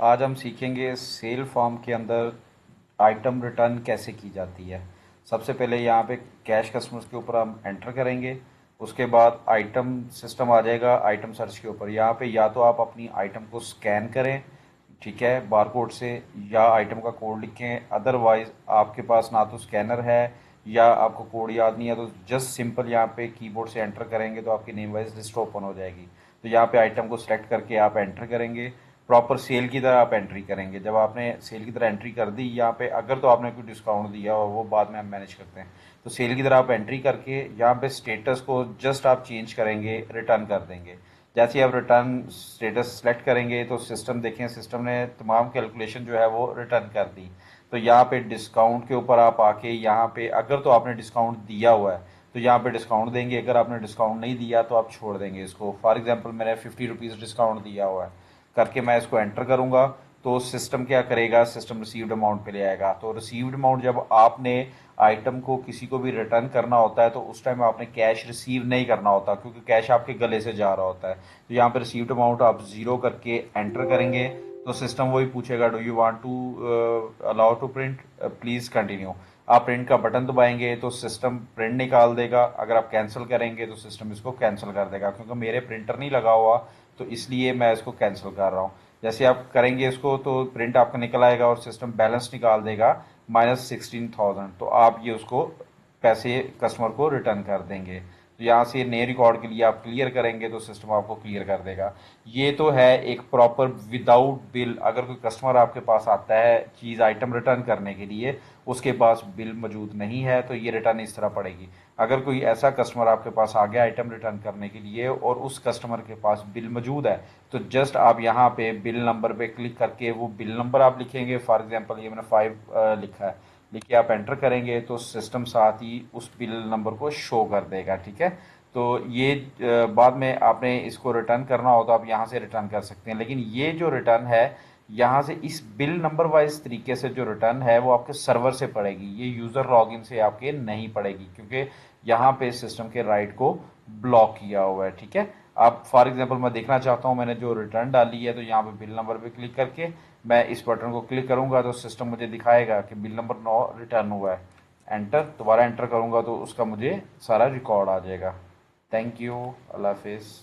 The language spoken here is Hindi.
आज हम सीखेंगे सेल फॉर्म के अंदर आइटम रिटर्न कैसे की जाती है। सबसे पहले यहाँ पे कैश कस्टमर्स के ऊपर हम एंटर करेंगे। उसके बाद आइटम सिस्टम आ जाएगा आइटम सर्च के ऊपर। यहाँ पे या तो आप अपनी आइटम को स्कैन करें, ठीक है, बारकोड से, या आइटम का कोड लिखें। अदरवाइज आपके पास ना तो स्कैनर है या आपको कोड याद नहीं है तो जस्ट सिंपल यहाँ पे कीबोर्ड से एंटर करेंगे तो आपकी नेम वाइज लिस्ट ओपन हो जाएगी। तो यहाँ पे आइटम को सिलेक्ट करके आप एंटर करेंगे। प्रॉपर सेल की तरह आप एंट्री करेंगे। जब आपने सेल की तरह एंट्री कर दी यहाँ पे, अगर तो आपने कोई डिस्काउंट दिया हो वो बाद में हम मैनेज करते हैं, तो सेल की तरह आप एंट्री करके यहाँ पे स्टेटस को जस्ट आप चेंज करेंगे, रिटर्न कर देंगे। जैसे ही आप रिटर्न स्टेटस सेलेक्ट करेंगे तो सिस्टम देखें, सिस्टम ने तमाम कैलकुलेशन जो है वो रिटर्न कर दी। तो यहाँ पे डिस्काउंट के ऊपर आप आके यहाँ पे अगर तो आपने डिस्काउंट दिया हुआ है तो यहाँ पे डिस्काउंट देंगे, अगर आपने डिस्काउंट नहीं दिया तो आप छोड़ देंगे इसको। फॉर एग्जांपल मैंने 50 रुपीज़ डिस्काउंट दिया हुआ है, करके मैं इसको एंटर करूंगा तो सिस्टम क्या करेगा, सिस्टम रिसीव्ड अमाउंट पे ले आएगा। तो रिसीव्ड अमाउंट जब आपने आइटम को किसी को भी रिटर्न करना होता है तो उस टाइम आपने कैश रिसीव नहीं करना होता, क्योंकि कैश आपके गले से जा रहा होता है। तो यहाँ पे रिसीव्ड अमाउंट आप जीरो करके एंटर करेंगे तो सिस्टम वही पूछेगा, do you want to allow to print, please continue. आप प्रिंट का बटन दबाएंगे तो सिस्टम प्रिंट निकाल देगा। अगर आप कैंसिल करेंगे तो सिस्टम इसको कैंसिल कर देगा। क्योंकि मेरे प्रिंटर नहीं लगा हुआ तो इसलिए मैं इसको कैंसिल कर रहा हूँ। जैसे आप करेंगे इसको तो प्रिंट आपका निकल आएगा और सिस्टम बैलेंस निकाल देगा -16,000। तो आप ये उसको पैसे कस्टमर को रिटर्न कर देंगे। तो यहाँ से नए रिकॉर्ड के लिए आप क्लियर करेंगे तो सिस्टम आपको क्लियर कर देगा। ये तो है एक प्रॉपर विदाउट बिल। अगर कोई कस्टमर आपके पास आता है चीज़ आइटम रिटर्न करने के लिए, उसके पास बिल मौजूद नहीं है तो ये रिटर्न इस तरह पड़ेगी। अगर कोई ऐसा कस्टमर आपके पास आ गया आइटम रिटर्न करने के लिए और उस कस्टमर के पास बिल मौजूद है, तो जस्ट आप यहाँ पे बिल नंबर पे क्लिक करके वो बिल नंबर आप लिखेंगे। फॉर एग्जांपल ये मैंने 5 लिखा है, लिख के आप एंटर करेंगे तो सिस्टम साथ ही उस बिल नंबर को शो कर देगा, ठीक है। तो ये बाद में आपने इसको रिटर्न करना हो तो आप यहाँ से रिटर्न कर सकते हैं। लेकिन ये जो रिटर्न है यहाँ से इस बिल नंबर वाइज तरीके से जो रिटर्न है वो आपके सर्वर से पड़ेगी, ये यूज़र लॉगिन से आपके नहीं पड़ेगी, क्योंकि यहाँ पे सिस्टम के राइट को ब्लॉक किया हुआ है, ठीक है। आप फॉर एग्जांपल मैं देखना चाहता हूँ मैंने जो रिटर्न डाली है, तो यहाँ पे बिल नंबर पे क्लिक करके मैं इस बटन को क्लिक करूंगा तो सिस्टम मुझे दिखाएगा कि बिल नंबर 9 रिटर्न हुआ है। एंटर, दोबारा एंटर करूंगा तो उसका मुझे सारा रिकॉर्ड आ जाएगा। थैंक यू, अल्लाह हाफिज़।